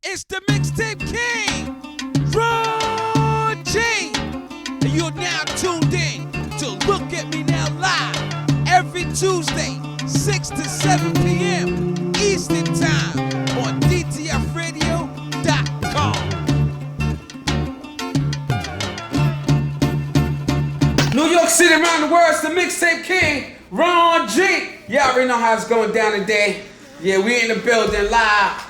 It's the Mixtape King, Ron G. And you're now tuned in to Look at Me Now Live every Tuesday, 6 to 7 p.m. Eastern Time on DTFradio.com. New York City, around the world, it's the Mixtape King, Ron G. Y'all already know how it's going down today. Yeah, we in the building live.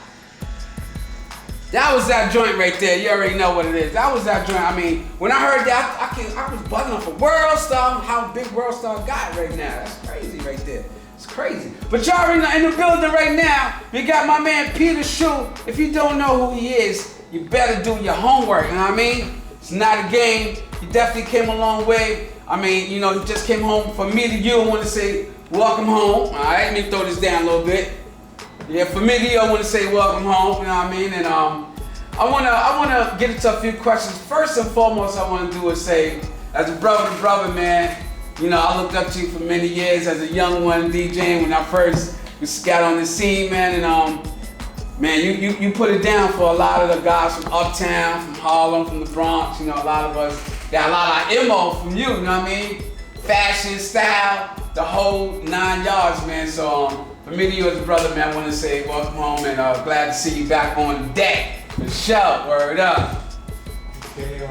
That was that joint right there. You already know what it is. That was that joint. I mean, when I heard that, I was bugging off for World Star, how big World Star got right now. That's crazy right there. It's crazy. But y'all already know, in the building right now, we got my man Peter SHUE. If you don't know who he is, you better do your homework, you know what I mean? It's not a game. He definitely came a long way. I mean, you know, he just came home. From me to you, I want to say welcome home. All right, let me throw this down a little bit. Yeah, for me to you, I want to say welcome home. You know what I mean? And I wanna get into a few questions. First and foremost, I want to do is say, as a brother to brother, man. You know, I looked up to you for many years as a young one DJing when I first got on the scene, man. And man, you put it down for a lot of the guys from Uptown, from Harlem, from the Bronx. You know, a lot of us got a lot of MO from you. You know what I mean? Fashion, style, the whole 9 yards, man. So for me to you as a brother, man, I want to say welcome home and glad to see you back on deck. For sure, word up. Okay,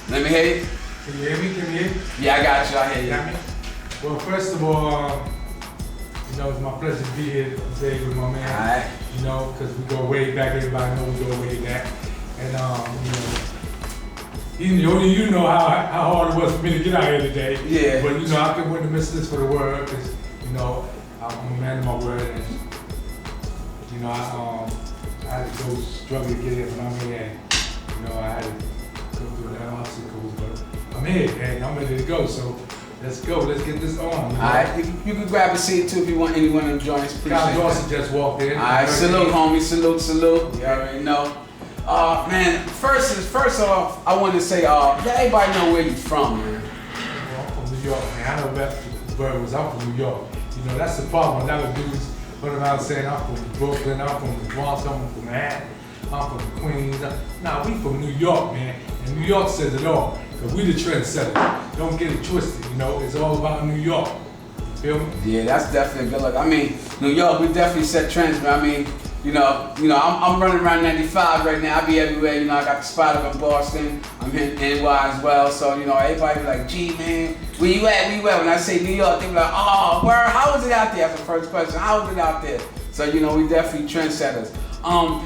Let me hear you. can you hear me? Can you hear me? Yeah, I got you. I hear you. Got me? Well, first of all, you know, it's my pleasure to be here today with my man. All right. You know, because we go way back. Everybody knows we go way back. And, only you know how hard it was for me to get out here today. Yeah. But, you know, I can win the missus for the word because, you know, I'm a man of my word. And, you know, I had to go struggle to get here, but I'm here. You know, I had to go through the obstacles, but I'm here and I'm ready to go. So let's go. Let's get this on. All right. You can grab a seat too if you want anyone to join us. Kyle Dawson just walked in. All right. Salute, homie. Salute. You already know. Man. First off, I want to say, let everybody know where you from, man. Well, I'm from New York, man. I know that word was I'm from New York. You know, that's the problem. A lot of dudes run around saying I'm from Brooklyn, I'm from the Bronx, I'm from Manhattan, I'm from Queens. Nah, we from New York, man. And New York says it all. Cause we the trendsetters. Don't get it twisted, you know. It's all about New York. You feel me? Yeah, that's definitely a good look. I mean, New York, we definitely set trends, man. I mean, you know, I'm running around 95 right now. I be everywhere. You know, I got the spot up in Boston. I'm in NY as well. So, you know, everybody be like, gee, man, where you at? When I say New York, they be like, oh, where? How is it out there? That's the first question. How is it out there? So, you know, we definitely trendsetters.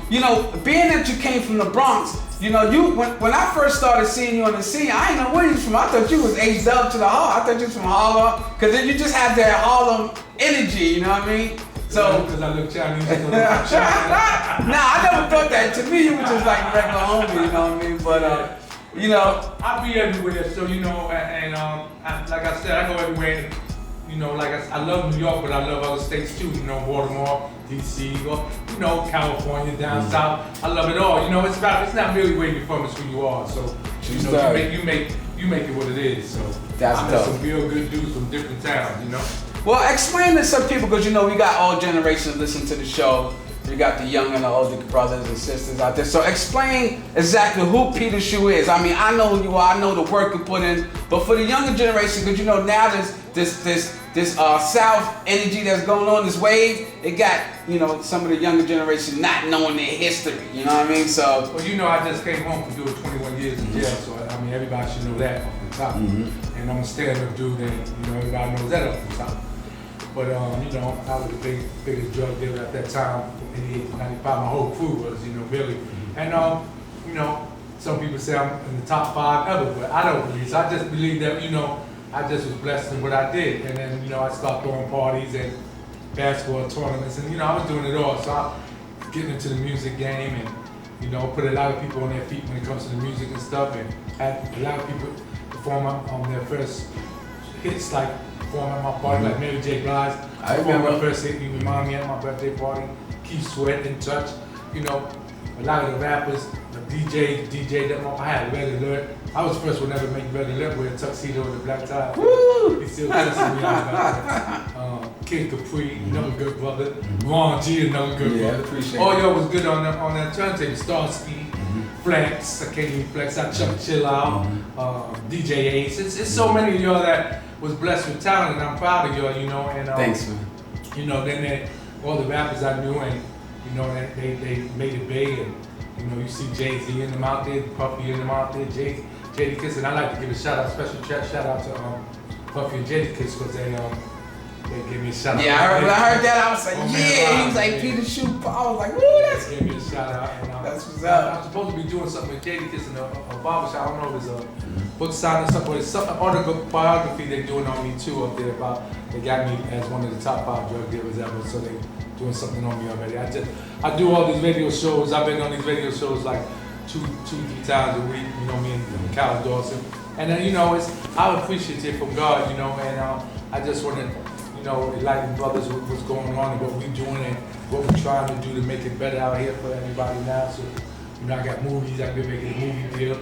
You know, being that you came from the Bronx, you know, when I first started seeing you on the scene, I didn't know where you was from. I thought you was aged up to the Harlem. I thought you was from Harlem, because then you just had that Harlem energy, you know what I mean? So, because I look Chinese. Nah, I never thought that. To me, you were just like a regular homie, you know what I mean? But, you know. I be everywhere, so, you know, and like I said, I go everywhere. And, you know, like I love New York, but I love other states too. You know, Baltimore, DC, or, you know, California, down south. I love it all. You know, it's not really where you're from, it's who you are. So, you know, you make it what it is. So, That's I met dope. some real good dudes from different towns, you know. Well, explain to some people, because you know we got all generations listening to the show. We got the young and the older brothers and sisters out there. So explain exactly who Peter SHUE is. I mean, I know who you are. I know the work you put in. But for the younger generation, because you know now there's this South energy that's going on, this wave. It got, you know, some of the younger generation not knowing their history. You know what I mean? So. Well, you know, I just came home from doing 21 years in jail, so I mean everybody should know that off the top. And I'm a stand-up dude, and you know everybody knows that off the top. But you know, I was the biggest drug dealer at that time, 88, 95. My whole crew was, you know, really. And you know, some people say I'm in the top 5 ever, but I don't believe. So I just believe that, you know, I just was blessed in what I did. And then, you know, I started throwing parties and basketball tournaments, and you know, I was doing it all. So I was getting into the music game, and you know, put a lot of people on their feet when it comes to the music and stuff, and had a lot of people perform on their first hits, like perform at my party, like Mary J. Blige. I remember my first hit. You remind me at my birthday party. Keith Sweat, In Touch. You know, a lot of the rappers, the DJ them up. I had Red Alert. I was the first one ever to make Red Alert with a tuxedo and a black tie. Woo! He still pisses me off about that. Kid Capri, another good brother. Ron G, another good brother. Appreciate All it. y'all was good on that turntable. Starsky, Flex, I can't even Flex. I Chuck Chill Out, DJ Ace. It's so many of y'all that was blessed with talent, and I'm proud of y'all, you know. And Thanks, man. you know, then all the rappers I knew, and you know, they made it big, and you know, you see Jay-Z in them out there, Puffy in them out there, Jadakiss, and I like to give a special shout out to Puffy and Jadakiss, because they gave me a shout out. Yeah, I heard that. I was like, he was like, Peter Shoe. I was like, woo, that's. They gave me a shout out, and That's what's up. I'm supposed to be doing something with Jadakiss in a barbershop. I don't know if it's a book sign or something, but it's some autobiography they're doing on me too up there about. They got me as one of the top 5 drug dealers ever, so they doing something on me already. I do all these radio shows. I've been on these radio shows like 2-3 times a week. You know, me and Cal Dawson, and then you know, I'm appreciative from God. You know, and I just want to, you know, enlighten brothers with what's going on and what we're doing and what we're trying to do to make it better out here for everybody now. So, you know, I got movies. I've been making a movie deal.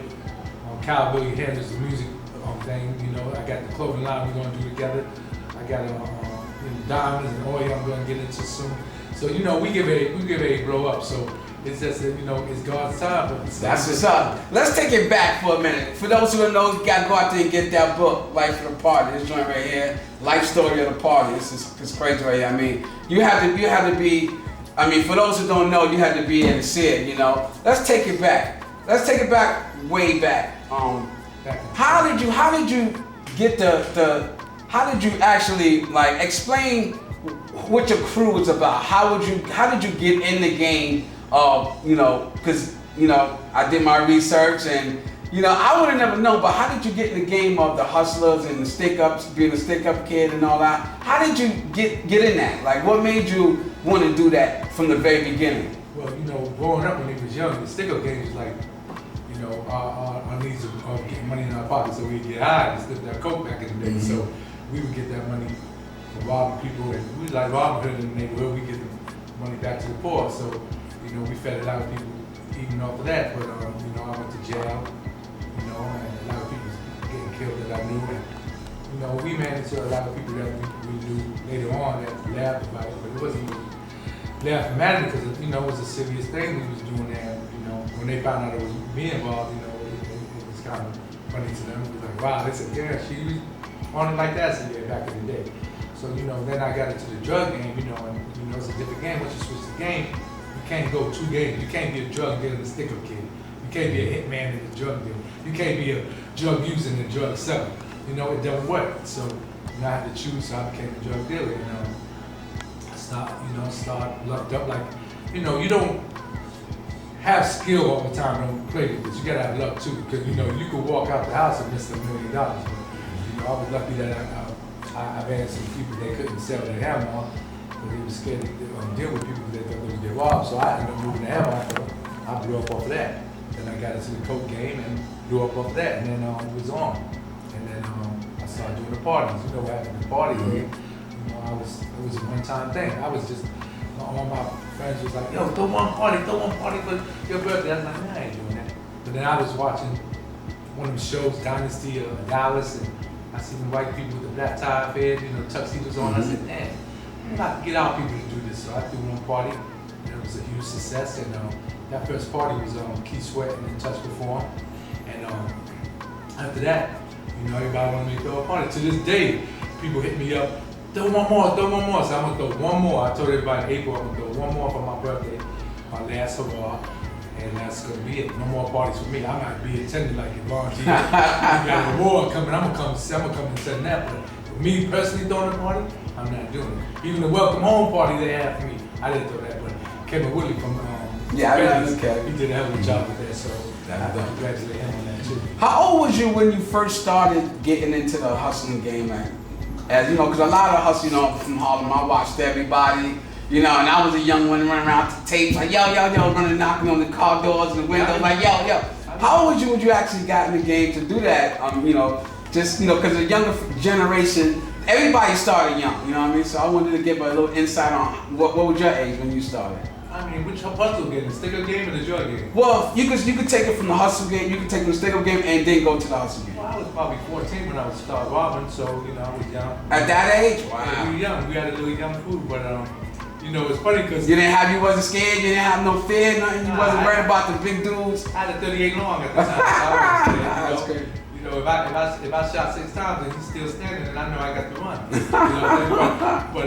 Kyle Billy handles the music thing. You know, I got the clothing line we're gonna do together. I got diamonds and oil I'm gonna get into soon. So you know, we get ready to blow up. So it's just that, you know, it's God's time. But That's what's up. Let's take it back for a minute. For those who don't know, you gotta go out there and get that book, Life of the Party. This joint right here, Life Story of the Party. It's crazy right here. I mean, you had to be. I mean, for those who don't know, you had to be there to see it. You know, let's take it back. Let's take it back, way back. How did you get how did you actually, like, explain what your crew was about? How did you get in the game of, you know, because, you know, I did my research and, you know, I would have never known, but how did you get in the game of the hustlers and the stick-ups, being a stick-up kid and all that? How did you get in that? Like, what made you want to do that from the very beginning? Well, you know, growing up when he was young, the stick-up game was like, you know, our needs of getting money in our pockets so we could get high and slip that coke back in the day. So we would get that money from robbing people, and we was like Robin Hood in the neighborhood. We get the money back to the poor. So, you know, we fed a lot of people even off of that. But you know, I went to jail. You know, and a lot of people getting killed that I knew. And you know, we ran into a lot of people that we knew later on that laughed about it, but it wasn't really laughing at it because, you know, it was a serious thing we was doing there. You know, when they found out it was me involved, you know, it was kind of funny to them. It was like, wow, they said, yeah, she was on it like that, so yeah, back in the day. So, you know, then I got into the drug game, you know, and, you know, it's a different game. Once you switch the game, you can't go 2 games. You can't be a drug dealer and a stick-up kid. You can't be a hitman and a drug dealer. You can't be a drug user and a drug seller. You know, it doesn't work. So, you know, I had to choose, so I became a drug dealer. And I start lucked up. Like, you know, you don't have skill all the time, don't play with this. You gotta have luck too, because, you know, you could walk out the house and miss $1 million. But, you know, I was lucky that I've had some people they couldn't sell their hammer on because they were scared to deal with people that thought they would get robbed. So I ended up moving the hammer. I blew up off of that. Then I got into the coke game and blew up off of that, and then it was on. And then I started doing the parties. You know what happened to parties? You know, it was a one-time thing. I was just, all my friends was like, yo, throw one party for your birthday. I was like, nah, I ain't doing that. But then I was watching one of the shows, Dynasty of Dallas, and I seen the white people with the black tie fed, you know, tuxedos on. I said, man, I'm not get our people to do this. So I threw one party, and it was a huge success. And that first party was Keith Sweat and Touch Perform. And after that, you know, everybody wanted me to throw a party. To this day, people hit me up, throw one more. So I'm gonna throw one more. I told everybody in April I'm gonna throw one more for my birthday, my last hurrah, and that's gonna be it. No more parties for me. I might be attending like Yvonne G. You got an award coming. I'm gonna come and send that. But for me personally throwing a party, I'm not doing it. Even the welcome home party they had for me, I didn't throw that. But Kevin Woodley from I know Kevin. He did a hell of a job with that. So I congratulate him on that too. How old was you when you first started getting into the hustling game, man? As you know, because a lot of hustle, you know, from Harlem, I watched everybody, you know, and I was a young one running around to tapes, like, yo, running, knocking on the car doors and the windows, like, yo. How old was you when you actually got in the game to do that? You know, just, you know, because the younger generation, everybody started young, you know what I mean? So I wanted to give a little insight on what was your age when you started? I mean, which hustle game? The stick-up game or the drug game? Well, you could take it from the hustle game, you could take it from the stick-up game, and then go to the hustle game. Well, I was probably 14 when I was start robbing, so I was young. At that age? Wow. Yeah, we were young. We had a little young crew, but it's funny because you wasn't scared, you didn't have no fear, nothing. You wasn't worried about the big dudes. I had a 38 long at the time. So I wasn't scared, That's great. If I shot 6 times and he's still standing, then I know I got to run. But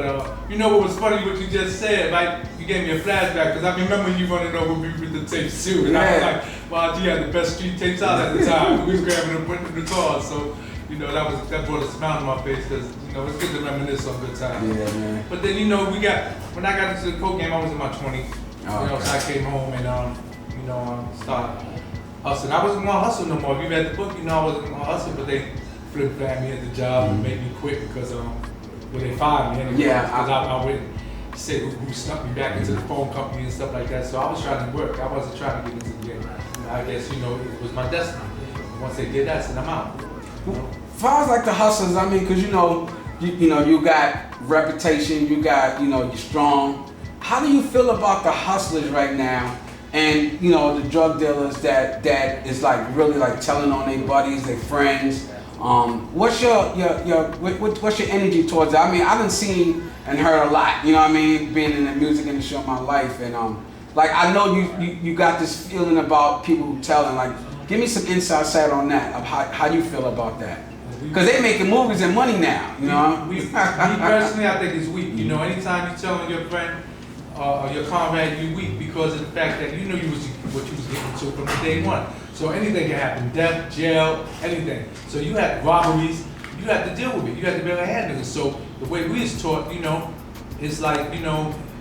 what was funny? What you just said, like you gave me a flashback because I remember you running over me with the tapes too, and I was like, "Wow, you had the best street tapes out at the time." We was grabbing them, putting them in the car, so that brought a smile on my face because it's good to reminisce on good times. Yeah, man. But then when I got into the coke game, I was in my 20s. So I came home and started hustling. I wasn't gonna hustle no more. If you read the book, I wasn't gonna hustle, but they flip-flapped me at the job and made me quit because they fired me anyway. Yeah. Because I went say who snuck me back into the phone company and stuff like that. So I was trying to work. I wasn't trying to get into the game. I guess it was my destiny. Once they did that, then I'm out. As far as like the hustlers, I mean, because you got reputation, you got you're strong. How do you feel about the hustlers right now? And the drug dealers that is like really like telling on their buddies, their friends. What's your energy towards that? I mean, I done seen and heard a lot. You know what I mean? Being in the music industry all my life, and like I know you got this feeling about people who telling. Like, give me some inside on that of how you feel about that. Because they making movies and money now. Me personally, I think it's weak. Anytime you telling your friend. Or your comrade, you weak because of the fact that what you was getting into from the day one. So anything can happen, death, jail, anything. So you had robberies, you had to deal with it. You had to be able to handle it. So the way we was taught, it's like,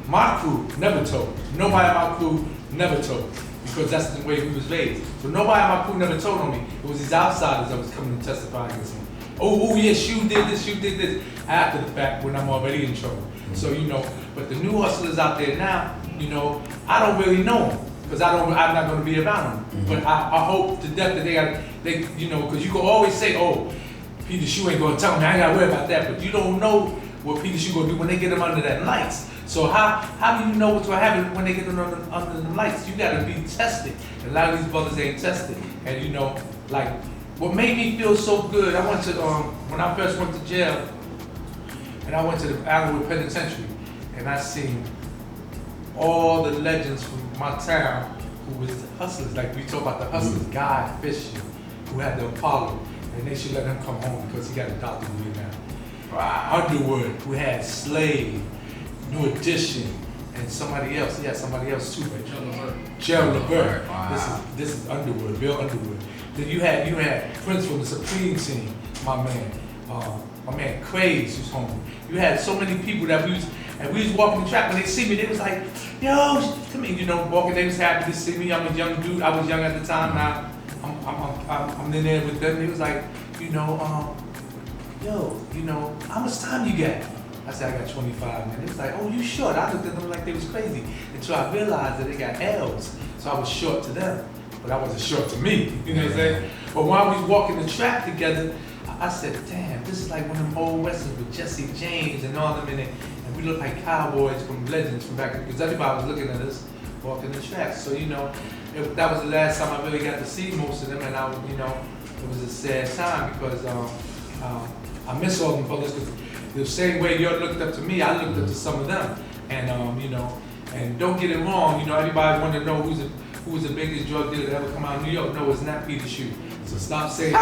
my crew never told. Nobody in my crew never told. Because that's the way we was raised. So nobody in my crew never told on me. It was these outsiders that was coming to testify against me. Oh yeah, SHUE did this, after the fact when I'm already in trouble. So but the new hustlers out there now, I don't really know them because I'm not going to be around them. But I hope to death that they because you can always say, oh, Peter SHUE ain't going to tell me, I ain't got to worry about that. But you don't know what Peter SHUE going to do when they get them under that lights. So how do you know what's going to happen when they get them under the lights? You got to be tested. And a lot of these brothers ain't tested. And like what made me feel so good, I went to when I first went to jail. And I went to the Allenwood Penitentiary, and I seen all the legends from my town who was the hustlers. Like we talk about the hustlers, Guy Fisher, who had the Apollo, and they should let him come home because he got a doctor degree now. Wow. Underwood, who had Slave, New Edition, and somebody else. He had somebody else too, right? Gerald Levert. Wow. This is Underwood, Bill Underwood. Then you had Prince from the Supreme Team, my man. My man Craze was home. You had so many people that we was walking the track. When they see me, they was like, yo, come in, walking. They was happy to see me. I'm a young dude. I was young at the time. Now I'm in there with them. They was like, yo, how much time you got? I said, I got 25, man. They was like, oh, you short? I looked at them like they was crazy until I realized that they got L's. So I was short to them, but I wasn't short to me. You know what I'm saying? But while we was walking the track together, I said, damn, this is like one of them old westerns with Jesse James and all them in it. And we look like cowboys from legends from back then, because everybody was looking at us walking the tracks. So, that was the last time I really got to see most of them. And it was a sad time because I miss all them brothers because the same way you looked up to me, I looked up to some of them. And, and don't get it wrong, everybody wanted to know who was the biggest drug dealer that ever come out of New York. No, it's not Peter SHUE. So stop saying, a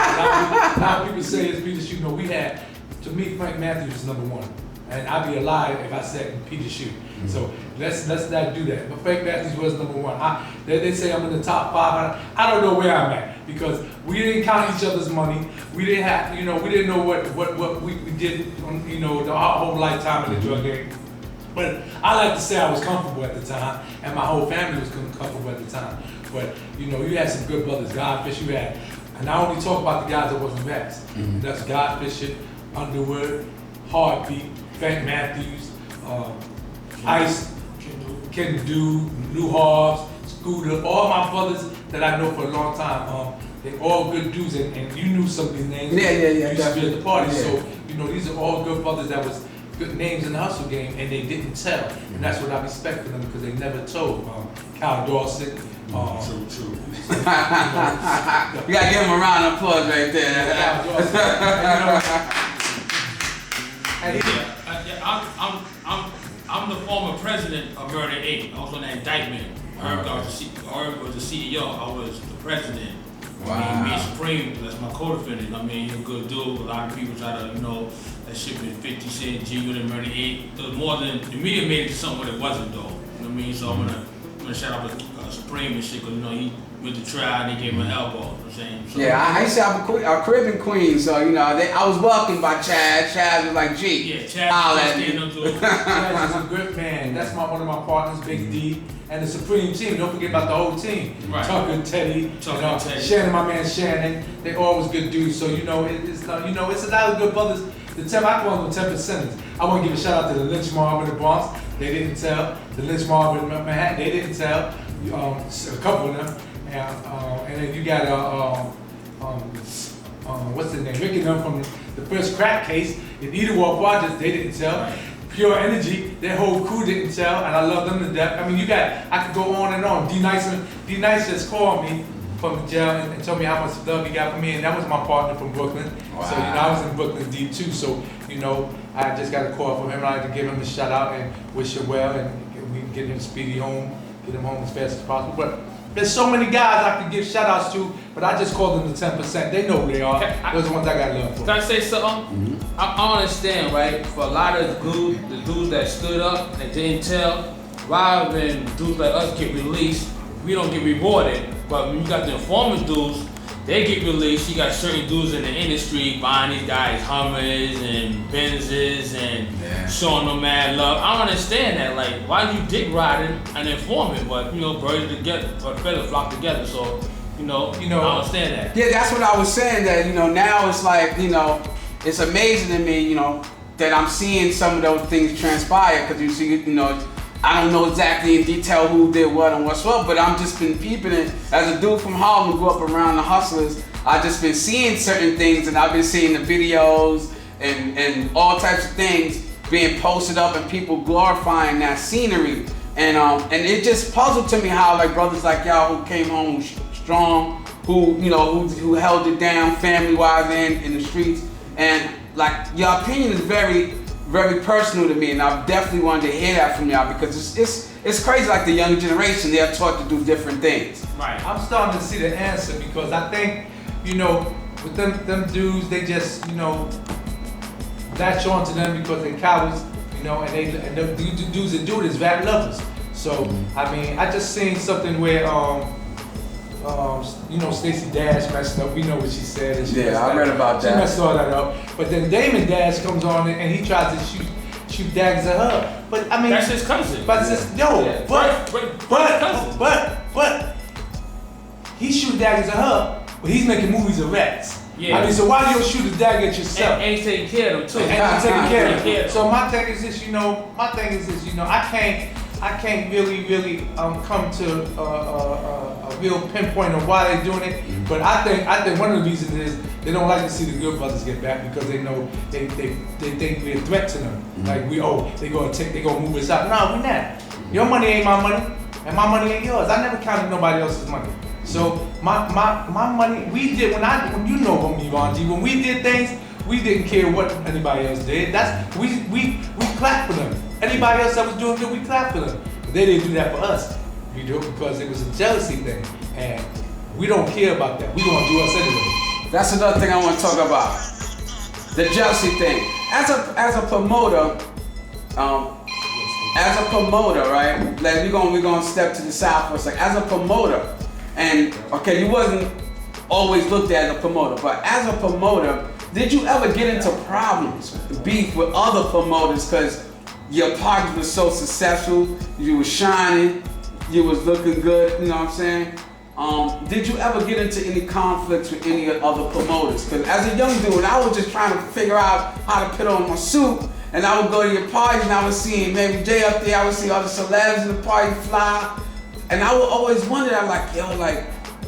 lot of people say it's Peter SHUE. No, to me, Frank Matthews was number one. And I'd be a liar if I said Peter SHUE. So let's not do that. But Frank Matthews was number one. They say I'm in the top 5. I don't know where I'm at because we didn't count each other's money. We didn't have, we didn't know what we did on, our whole lifetime in the drug game. But I like to say I was comfortable at the time, and my whole family was comfortable at the time. But you had some good brothers. God Fisher, you had, and I only talk about the guys that wasn't rats. That's God Fisher, Underwood, Heartbeat, Frank Matthews, Ice, Ken Do, Lou Hobbs, Scooter, all my brothers that I know for a long time. They all good dudes, and you knew some of these names. Yeah. You used to be at the party, so these are all good brothers that was good names in the hustle game, and they didn't tell. And that's what I respect for them, because they never told. Cal Dorset. True. You gotta give him a round of applause right there. Cal Dorset. I'm the former president of Murder Inc. I was on that indictment. Herb was the CEO. I was the president. Wow. I mean, me and Supreme, that's my co-defendant. I mean, he's a good dude. A lot of people try to, that shit been 50 Cent, G Unit, Murder Inc. It was more than, the media made it to something what it wasn't though. You know what I mean? So I'm gonna shout out to Supreme and shit, because he went to trial and they gave him an elbow. You know what I'm saying? So, yeah, I used to have a crib in Queens, so I was welcomed by Chad. Chad was like, G. Yeah, Chad was standing up to him. Chad is a good man. That's one of my partners, Big D. And the Supreme team, don't forget about the whole team. Right. Tucker, Teddy, Shannon, my man Shannon. They always good dudes. So it's a lot of good brothers. I call them 10%ers. I want to give a shout out to the Lynch Mob in the Bronx. They didn't tell. The Lynch Mob in Manhattan. They didn't tell. A couple of them. And then you got what's his name? Ricky them from the first crack case in Edenwald Projects. They didn't tell. Right. Pure Energy, their whole crew didn't tell, and I love them to death. I mean, I could go on and on. D Nice just called me from the jail and told me how much love he got for me, and that was my partner from Brooklyn. Wow. So I was in Brooklyn deep too. So I just got a call from him. I had to give him a shout out and wish him well, and we can get him speedy home, get him home as fast as possible. But there's so many guys I could give shout outs to, but I just call them the 10%. They know who they are. Those are the ones I got love for. Can I say something? I understand, right? For a lot of the dudes that stood up and didn't tell, rather than dudes like us get released, we don't get rewarded. But when you got the informant dudes, they get released. You got certain dudes in the industry buying these guys Hummers and Benzes and showing them mad love. I don't understand that. Like, why you dick riding an informant? But birds together, but feathers flock together. So I understand that. Yeah, that's what I was saying. That now it's like it's amazing to me that I'm seeing some of those things transpire, because you see I don't know exactly in detail who did what and what's what, but I'm just been peeping it. As a dude from Harlem who grew up around the hustlers, I just been seeing certain things, and I've been seeing the videos and all types of things being posted up and people glorifying that scenery. And it just puzzled to me how like brothers like y'all who came home strong, who held it down family-wise in the streets, and like your opinion is very, very personal to me, and I definitely wanted to hear that from y'all, because it's crazy. Like the younger generation, they are taught to do different things. Right. I'm starting to see the answer, because I think with them dudes, they just latch on to them because they're cowards, and the dudes that do it is bad lovers. So I mean, I just seen something where Stacey Dash messed up. We know what she said. And I read about that. She messed all that up. But then Damon Dash comes on and he tries to shoot daggers at her. But I mean, That's his cousin. But but he shoot daggers at her, but he's making movies of rats. Yeah. I mean, so why you don't shoot a dagger at yourself? And he's taking care of them too. And he's taking care of them. them. So my thing is this, I can't really come to a real pinpoint of why they're doing it. But I think one of the reasons is they don't like to see the good brothers get back, because they know they think we're a threat to them. Like they gonna move us out. No, we're not. Your money ain't my money, and my money ain't yours. I never counted nobody else's money. So my money, we did when you know about me, Ron G. When we did things, we didn't care what anybody else did. We clapped for them. Anybody else that was doing good, we clapped for them. But they didn't do that for us. We do it because it was a jealousy thing, and we don't care about that. We gonna do us anyway. That's another thing I want to talk about. The jealousy thing. As a promoter, right? Like we're gonna step to the side for a second. As a promoter, and okay, you wasn't always looked at as a promoter, but as a promoter, did you ever get into problems, beef with other promoters because your partners were so successful, you were shining, you was looking good, you know what I'm saying? Did you ever get into any conflicts with any other promoters? Because as a young dude, I was just trying to figure out how to put on my suit, and I would go to your parties and I was seeing maybe Jay up there, I would see other celebs in the party fly, and I would always wonder, I'm like,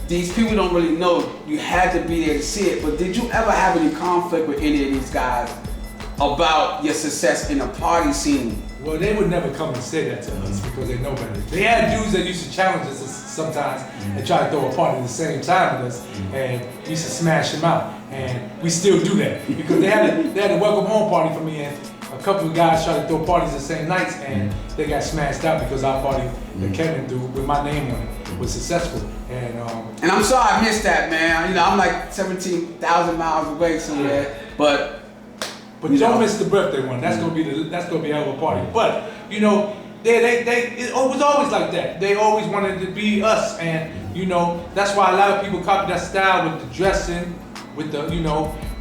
these people don't really know, you had to be there to see it, but did you ever have any conflict with any of these guys about your success in the party scene? Well, they would never come and say that to us because they know better. They had dudes that used to challenge us sometimes and try to throw a party at the same time with us, and we used to smash them out. And we still do that because they had a welcome home party for me, and a couple of guys tried to throw parties the same nights, and they got smashed out because our party that Kevin threw with my name on it was successful. And I'm sorry I missed that, man. You know, I'm like 17,000 miles away somewhere, but don't miss the birthday one. That's gonna be a hell of a party. But you know, it was always like that. They always wanted to be us, and you know, that's why a lot of people copy that style with the dressing, with the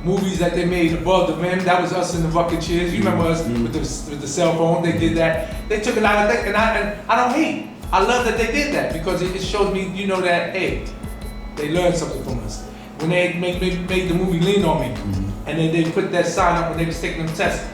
movies that they made above the rim. That was us in the bucket chairs. You remember us with the cell phone? They did that. They took a lot of things, and I don't hate. I love that they did that because it shows me, that hey, they learned something from us. When they made the movie Lean on Me, and then they put that sign up when they was taking them tests,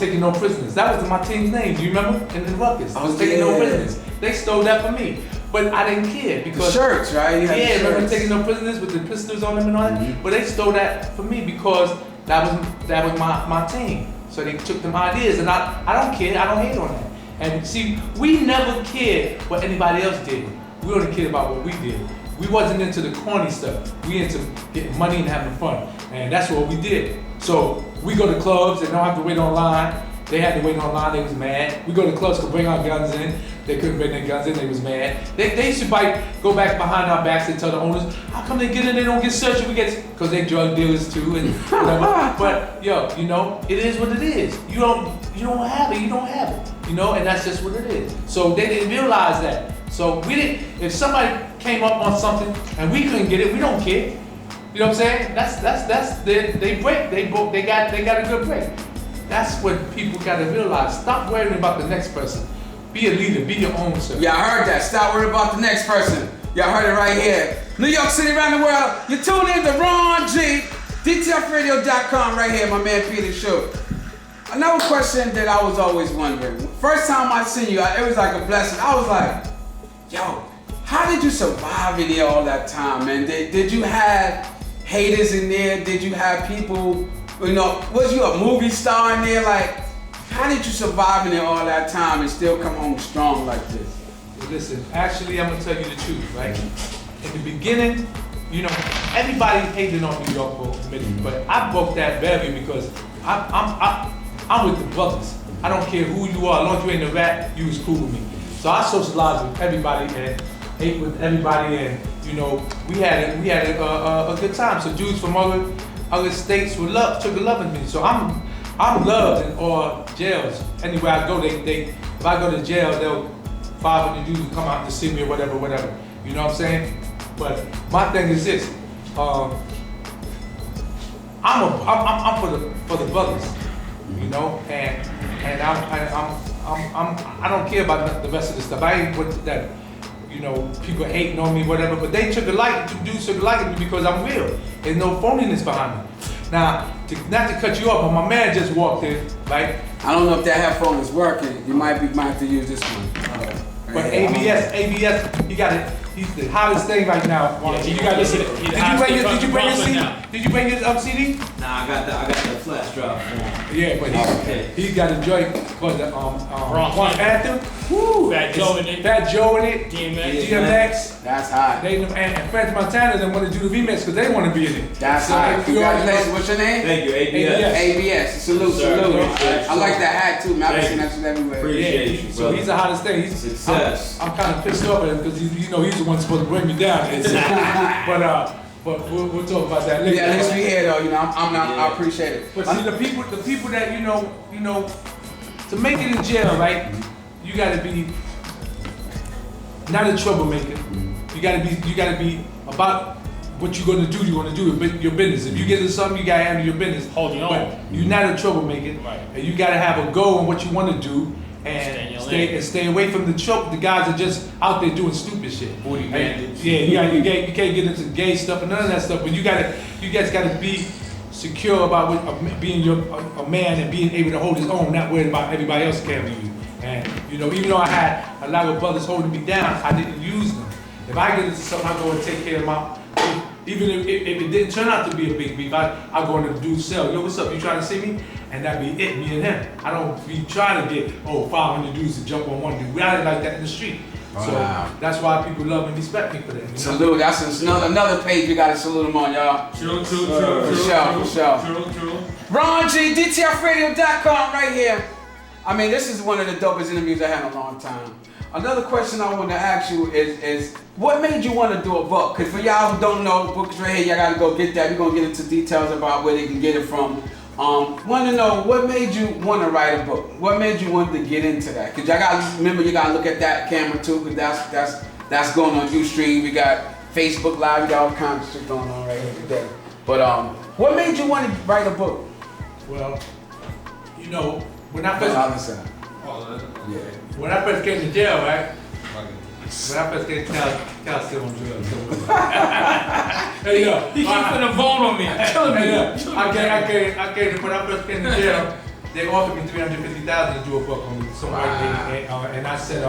taking no prisoners. That was my team's name. Do you remember? In Ruckus. I was taking no prisoners. They stole that from me. But I didn't care because the shirts, right? Yeah, remember taking no prisoners with the pistols on them and all that? But they stole that from me because that was my team. So they took them ideas, and I don't care. I don't hate on that. And see, we never cared what anybody else did. We only cared about what we did. We wasn't into the corny stuff. We into getting money and having fun. And that's what we did. So we go to clubs and don't have to wait online. They had to wait online, they was mad. We go to clubs, could bring our guns in. They couldn't bring their guns in, they was mad. They used to go back behind our backs and tell the owners, how come they get in, they don't get searched, because they drug dealers too and whatever. But yo, it is what it is. You don't have it, you don't have it. And that's just what it is. So they didn't realize that. So we didn't, if somebody came up on something and we couldn't get it, we don't care. You know what I'm saying? They got a good break. That's what people gotta realize. Stop worrying about the next person. Be a leader, be your own self. Yeah, I heard that. Stop worrying about the next person. Y'all heard it right here. New York City, around the world. You tune in to Ron G, DTFradio.com right here, my man Peter SHUE. Another question that I was always wondering. First time I seen you, it was like a blessing. I was like, yo, how did you survive in there all that time, man? Did you have haters in there? Did you have people, was you a movie star in there? Like, how did you survive in there all that time and still come home strong like this? Listen, actually, I'm gonna tell you the truth, right? In the beginning, everybody hated on New York for a minute, but I broke that barrier because I'm with the brothers. I don't care who you are, as long as you ain't a rat, you was cool with me. So I socialized with everybody and ate with everybody, and we had a good time. So dudes from other states took a love in me. So I'm loved in all jails. Anywhere I go, if I go to jail, 500 dudes will come out to see me or whatever. You know what I'm saying? But my thing is this: I'm for the brothers, and I don't care about the rest of the stuff. I ain't with that. People hating on me, whatever. But they took a dudes took a like me because I'm real. There's no phoniness behind me. Now, not to cut you off, but my man just walked in, right? I don't know if that headphone is working. You might have to use this one. But ABS, he got it. He's the hottest thing right now. Yeah, you got listen. Did you bring his CD? Nah, I got the flash drive for him. Yeah, but he's got a joint called the Bronx Anthem. Woo! Fat Joe in it. Fat Joe in it. DMX. That's hot. And French Montana then want to do the remix because they want to be in it. That's hot. Congratulations. What's your name? Thank you, ABS. ABS. Salute. I like that hat too, man. I've seen that shit everywhere. Appreciate you, so he's the hottest thing. Success. I'm kind of pissed off at him because he's the one supposed to bring me down. But we'll talk about that later. Yeah, at least we here though. I appreciate it. But see, the people that to make it in jail, right? You gotta be not a troublemaker. You gotta be about what you're gonna do. You're gonna do your business. If you get into something, you gotta handle your business. Hold your own. But you're not a troublemaker. Right. And you gotta have a goal on what you want to do. And stay away from the guys that are just out there doing stupid shit. Booty bandits. Yeah, you can't get into gay stuff and none of that stuff. But you guys gotta be secure about being a man and being able to hold his own, not worried about everybody else carrying you. And even though I had a lot of brothers holding me down, I didn't use them. If I get into something, I go and take care of my. Even if it didn't turn out to be a big beef, I go into the dude's cell. Yo, what's up? You trying to see me? and that be it, me and him. I don't be trying to get 500 dudes to jump on one dude. We ain't like that in the street. Wow. So that's why people love and respect me for that. You know? Salute. That's another page we gotta salute him on, y'all. True. For sure. True. Ron G, DTFradio.com right here. I mean, this is one of the dopest interviews I had in a long time. Another question I want to ask you is what made you want to do a book? Because for y'all who don't know, the book is right here. Y'all got to go get that. We're going to get into details about where they can get it from. Want to know what made you want to write a book? What made you want to get into that? Because y'all got to remember, you got to look at that camera too, because that's going on Ustream. We got Facebook Live. We got all kinds of shit going on right here today. But what made you want to write a book? Well, you know, when I first when I first came to jail, right? When I first came to Cal still on drugs. Hey yo, He keep putting a phone on me. Killing me. I came when I first came to jail. They offered me $350,000 to do a book on somebody, and I said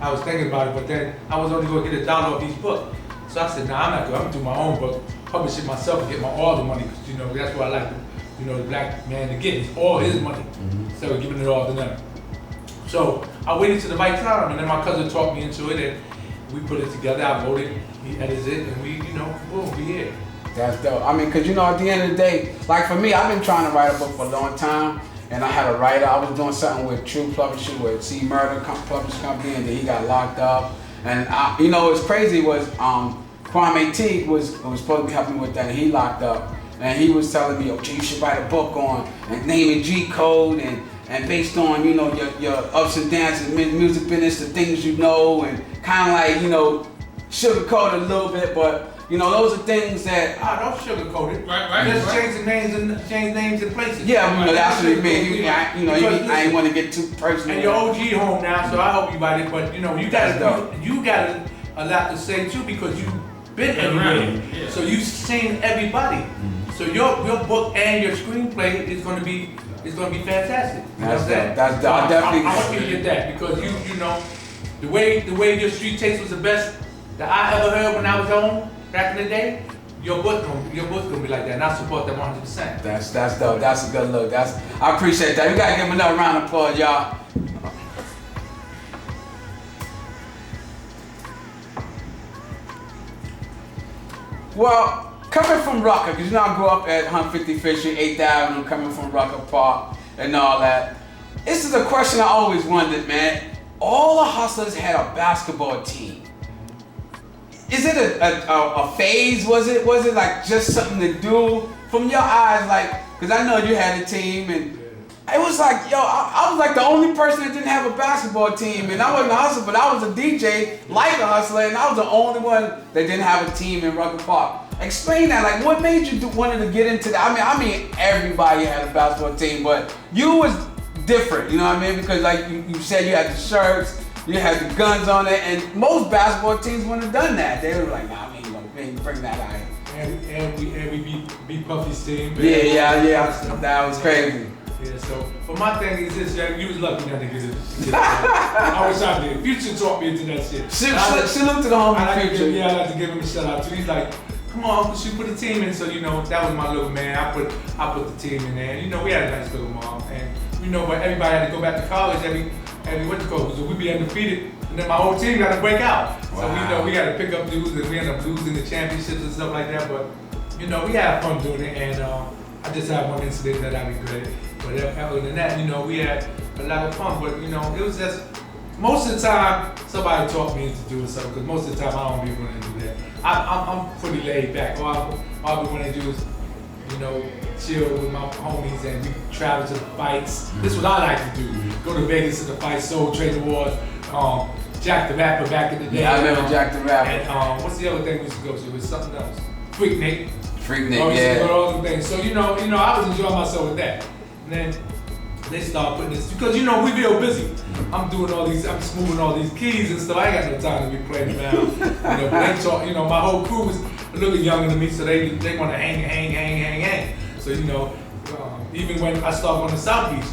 I was thinking about it, but then I was only going to get $1 off each book. So I said, nah, I'm not going. I'm gonna do my own book, publish it myself, and get all the money. Because you know that's what I like. The black man to get is all his money. So we're giving it all to them. So I waited till the right time, and then my cousin talked me into it, and we put it together. I wrote it, he edited it, and we, boom, we here. That's dope. I mean, because at the end of the day, like for me, I've been trying to write a book for a long time, and I had a writer. I was doing something with True Publishing, with C Murder Publishing Company, and then he got locked up. And what's crazy was Kwame Teague was supposed to be helping me with that, and he locked up. And he was telling me, you should write a book on and name and G code and based on your ups and downs in the music business, the things you know, and kind of like sugarcoat it a little bit, but those are things that don't sugarcoat it. Right. Just change names and places. Yeah, that's what it means. I ain't want to get too personal. And your OG home now, so I hope you write it. But you got a lot to say too, because you've been everywhere. Yeah. So you've seen everybody. So your book and your screenplay is going to be fantastic. You know what I'm saying? That's definitely. I want you to get that, because you know the way your street taste was the best that I ever heard when I was home back in the day. Your book's gonna be like that, and I support that 100%. That's dope. That's a good look. I appreciate that. You gotta give him another round of applause, y'all. Well, coming from Rucker, because I grew up at 150 Fisher, 8th Avenue, coming from Rucker Park and all that. This is a question I always wondered, man. All the hustlers had a basketball team. Is it a phase? Was it like just something to do? From your eyes, like, because I know you had a team, and it was like, I was like the only person that didn't have a basketball team, and I wasn't a hustler, but I was a DJ, like a hustler, and I was the only one that didn't have a team in Rucker Park. Explain that, like, what made you wanted to get into that? I mean, everybody had a basketball team, but you was different, you know what I mean? Because like you said, you had the shirts, you had the guns on it, and most basketball teams wouldn't have done that. They were like, nah, we ain't bring that out here. And we beat Puffy's team. Yeah. That was crazy. Yeah, so, but my thing is this, you was lucky not to get it. I wish I did. Future taught me into that shit. Salute to the homie Future. I like to give him a shout out too. He's like, come on, Uncle Shu, put the team in. So, that was my little man. I put the team in there. And, we had a nice little mom. And, but everybody had to go back to college every so we'd be undefeated. And then my whole team got to break out. Wow. So, we got to pick up dudes, and we ended up losing the championships and stuff like that. But, we had fun doing it. And I just had one incident that I regretted. But other than that, we had a lot of fun. But, it was just, most of the time, somebody taught me into doing something. Because most of the time, I don't be willing to do that. I'm pretty laid back. All I be wanting to do is, chill with my homies, and we travel to the fights. This is what I like to do. Go to Vegas to the fights, Soul Train Awards, Jack the Rapper back in the day. Yeah, I remember Jack the Rapper. And what's the other thing we used to go to? It was something else. Freak Nick. Yeah. We used to go to all them things. So, I was enjoying myself with that. And then they start putting this, because we real busy. I'm just moving all these keys and stuff. I ain't got no time to be playing around. But they talk, my whole crew is a little younger than me, so they want to hang. So, even when I started going to South Beach,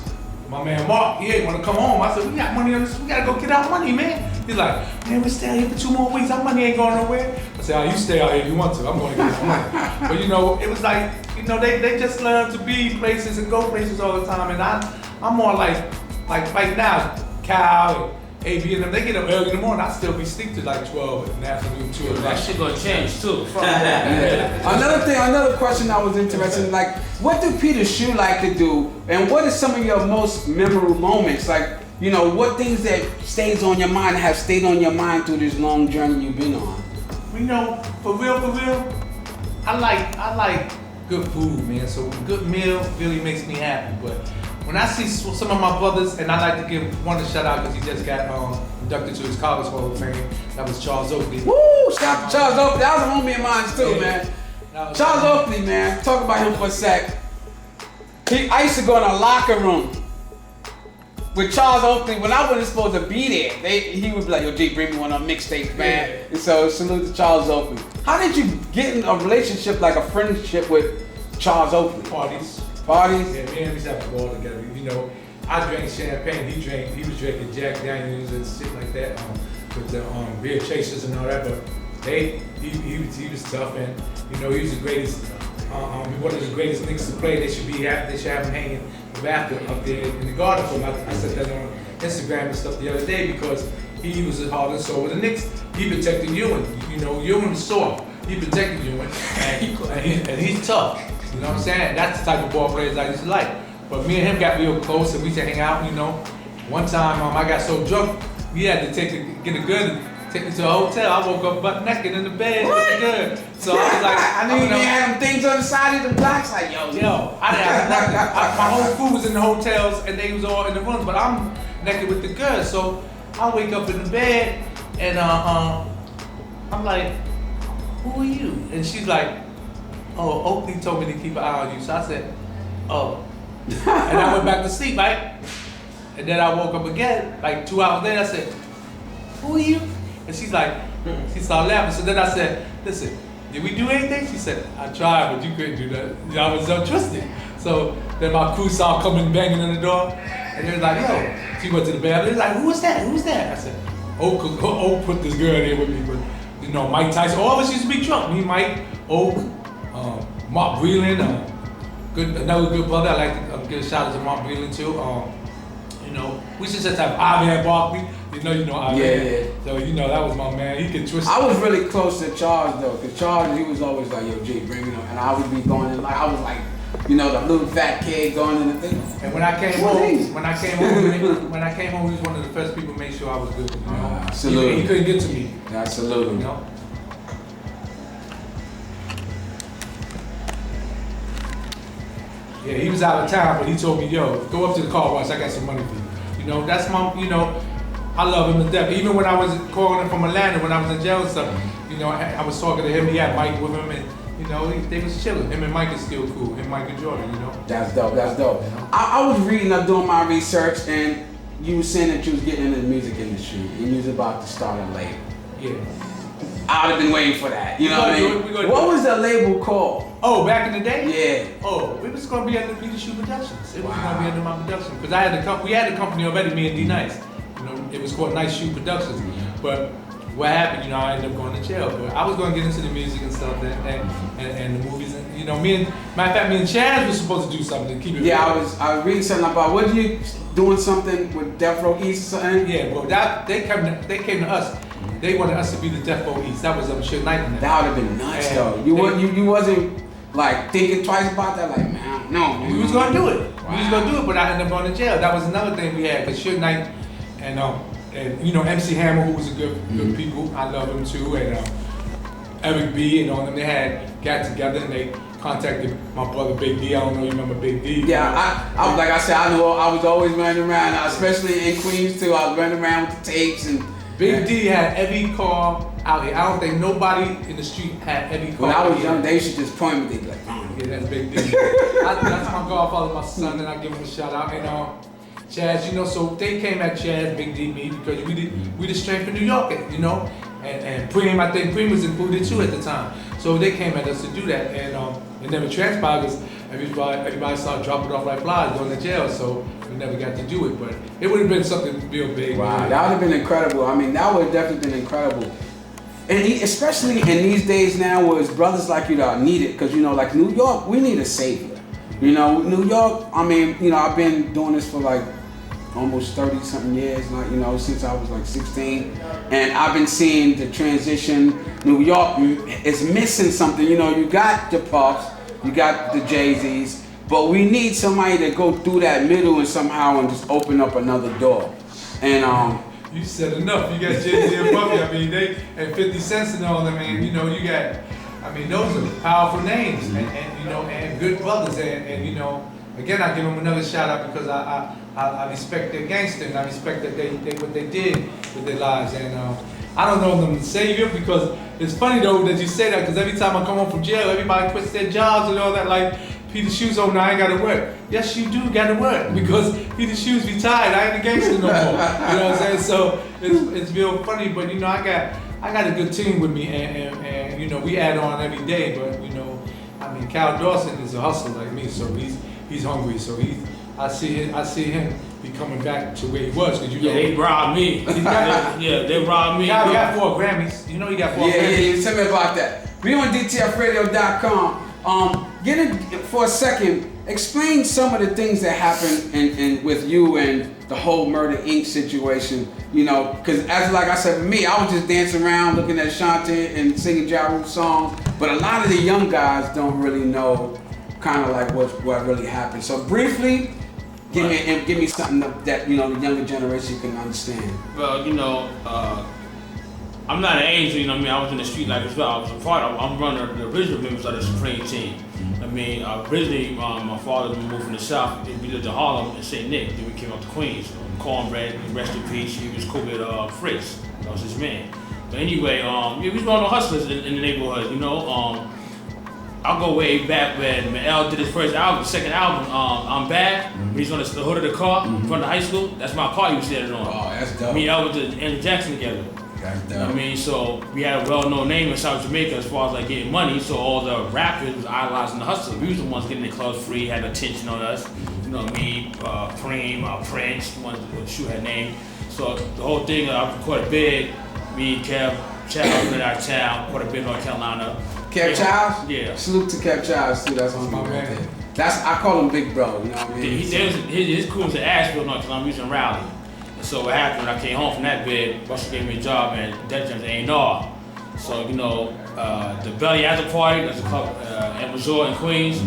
my man Mark, he ain't want to come home. I said, we got money on this, we got to go get our money, man. He's like, man, we stay out here for 2 more weeks. Our money ain't going nowhere. I said, oh, you stay out here if you want to. I'm going to get my money. But you know, it was like, you know, they just learn to be places and go places all the time. And I'm more like right now, Cal, AB and them, they get up early in the morning. I still be sleep to like 12 in the afternoon, 2 o'clock. That shit gonna change too. Fuck that. Another question I was interested in, like, what do Peter SHUE like to do, and what are some of your most memorable moments? Like, you know, what things that stays on your mind, have stayed on your mind through this long journey you've been on? You know, for real, I like good food, man. So a good meal really makes me happy. But when I see some of my brothers, and I like to give one a shout out because he just got inducted to his College Hall of Fame. That was Charles Oakley. Woo! Shout out to Charles Oakley. That was a homie of mine too, man. Charles Oakley, man. Talk about him for a sec. I used to go in a locker room with Charles Oakley when I wasn't supposed to be there. He would be like, yo, G, bring me one of them mixtapes, man. Yeah. And so salute to Charles Oakley. How did you get in a relationship, like a friendship with Charles Oakley? Parties. Parties? Yeah, me and him used to have a ball together. You know, I drank champagne. He was drinking Jack Daniels and shit like that with the beer chasers and all that. But he was tough, and you know, he was the greatest. One of the greatest niggas to play. They should have him hanging in the bathroom up there in the garden for him. I said that on Instagram and stuff the other day because he was as hard and soul with the Knicks. He protected Ewing. You know, Ewing was soft. He protected Ewing, and he's tough. You know what I'm saying? That's the type of ball players I used to like. But me and him got real close, and we used to hang out. You know, one time I got so drunk, we had to get a gun. Take me to a hotel. I woke up butt naked in the bed. Good. So I was like, I knew you had them things on the side of the blocks, like yo. I didn't have nothing. My whole crew was in the hotels and they was all in the rooms, but I'm naked with the girls. So I wake up in the bed and I'm like, who are you? And she's like, oh, Oakley told me to keep an eye on you. So I said, oh. And I went back to sleep, right? And then I woke up again, like 2 hours later. I said, who are you? And she's like, she started laughing. So then I said, listen, did we do anything? She said, I tried, but you couldn't do that. You know, I was untrusted. So then my crew saw coming banging on the door. And they was like, yo. She went to the bathroom. They was like, who was that? Who was that? I said, Oak put this girl there with me. But, you know, Mike Tyson, all of us used to be drunk. Me, Mike, Oak, Mark Breland, another good brother. I like to give a shout out to Mark Breland too. You know, we should just have Ivan Barkley. You know Ivan. Yeah. So, you know, that was my man. He could twist. I was really close to Charles though, because Charles, he was always like, yo, G, bring it up. And I would be going in, like, I was like, you know, the little fat kid going in the thing. And when I came home, he was one of the first people to make sure I was good. You know, absolutely. He couldn't get to me. Absolutely. You know. Yeah, he was out of town, but he told me, yo, go up to the car wash, I got some money for you. You know, that's my, you know, I love him to death. Even when I was calling him from Atlanta, when I was in jail and stuff, you know, I was talking to him, he had Mike with him, and, you know, they was chilling. Him and Mike is still cool, him, Mike and Jordan, you know. That's dope, that's dope. I was reading up, doing my research, and you were saying that you was getting into the music industry, and you was about to start a label. Yeah. I would have been waiting for that, you know what I mean? What was the label called? Oh, back in the day? Yeah. Oh, it was gonna be under Peter SHUE Productions. It was gonna be under my production. Because I had we had the company already, me and D Nice. You know, it was called Nice SHUE Productions. But what happened, you know, I ended up going to jail. But I was gonna get into the music and stuff and the movies. And, you know, matter of fact, me and Chaz was supposed to do something to keep it. Yeah, I was reading something about, what you doing something with Death Row East or something? Yeah, well, they came to us. They wanted us to be the Death Row East. That was Suge Knight. That would have been nuts, though. You wasn't like thinking twice about that, like, man, no. We was gonna do it. Wow. We was gonna do it, but I ended up going to jail. That was another thing we had, because Suge Knight and you know, MC Hammer, who was a good people. I love him too, and Eric B and all them. They got together and they contacted my brother Big D. I don't know if you remember Big D. Yeah, I like I said, I was always running around, especially in Queens too. I was running around with the tapes and. Big D had every car out here. I don't think nobody in the street had every car. When I was young, they used to just point me. They'd be like, yeah, that's Big D. That's my godfather, my son, and I give him a shout out. And Chaz, you know, so they came at Chaz, Big D, me, because we the strength of New York, you know. And Preem, I think Preem was included too at the time. So they came at us to do that, and then it transpired because everybody started dropping off like flies going to jail, so we never got to do it. But it would have been something real big. Wow, that would have been incredible. I mean, that would have definitely been incredible. And especially in these days now where it's brothers like you that are needed, because, you know, like New York, we need a savior. You know, New York, I mean, you know, I've been doing this for like almost 30-something years, like, you know, since I was like 16. And I've been seeing the transition. New York is missing something. You know, you got the Puffs, you got the Jay-Z's, but we need somebody to go through that middle and somehow and just open up another door. And you said enough. You got Jay-Z and Puffy. I mean, they and 50 Cent and all them. And you know, you got. I mean, those are powerful names, and you know, and good brothers. And you know, again, I give them another shout out because I respect their gangster and I respect that they what they did with their lives. And I don't know them to savior because it's funny though that you say that because every time I come home from jail, everybody quits their jobs and all that. Like Peter Shoes, oh, now I ain't gotta work. Yes, you do gotta work because Peter Shoes retired. I ain't a gangster no more. You know what I'm saying? So it's real funny, but you know, I got a good team with me, and you know, we add on every day. But you know, I mean, Cal Dawson is a hustler like me, so he's hungry. So I see him be coming back to where he was because you know. Yeah, they robbed me. They robbed me. Cal got 4 Grammys. You know he got 4 Grammys. Yeah, tell me about that. We on DTFradio.com. Get in for a second. Explain some of the things that happened in with you and the whole Murder Inc. situation. You know, because as like I said, for me, I was just dancing around looking at Shanti and singing Ja Rule songs. But a lot of the young guys don't really know kind of like what really happened. So briefly, give me something that you know the younger generation can understand. Well, you know, I'm not an angel, you know what I mean? I was in the street like as well. I was a part of, I'm running the original members of the Supreme team. I mean, originally, my father moved from the South. We lived in Harlem and St. Nick. Then we came up to Queens. Cornbread, rest in peace. He was cool with Fritz. That was his man. But anyway, we was one of the hustlers in the neighborhood, you know. I'll go way back when L did his first album, second album, I'm Bad. He's on the hood of the car in front of high school. That's my car he was sitting on. Oh, that's dope. Me and L did Andrew Jackson together. That's dope. You know what I mean? So we had a well-known name in South Jamaica as far as like getting money. So all the rappers was idolizing the hustlers. We was the ones getting the clubs free, had attention on us. You know what I mean? Preem, Prince, the ones that SHUE had named. So the whole thing, I recorded big. Me and Kev Childs went out of town, recorded big North Carolina. Kev Childs? Yeah. Salute to Kev Childs too. That's my man. I call him Big Bro. You know what I mean? His crew was in Asheville, North Carolina. We was in Raleigh. And so what happened when I came home from that bid, Russell gave me a job and that just A&R. So, you know, the Belly After Party, that's a club in Missouri in Queens.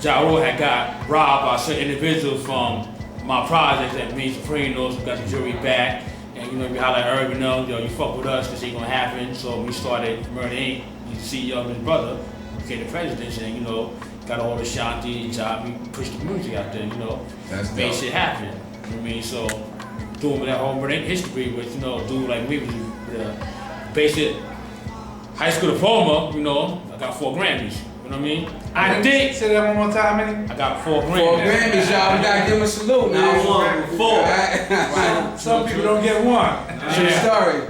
Ja Rule had got robbed by certain individuals from my project that means Supreme knows we got the jury back. And you know, we highlight Urban, yo, you fuck with us, this ain't gonna happen. So we started Murder Inc. You see his brother became the president and, you know, got all the Shanti job, we pushed the music out there, you know. Made shit happen. You know what I mean? So doing that whole Murder Inc. history with, you know, dude like me with the basic high school diploma, you know, I got 4 Grammys. You know what I mean? I did. Say that one more time, man. I got 4 Grammys. 4 Grammys, y'all. We gotta give him a salute now. 4. Some people don't get 1. True story.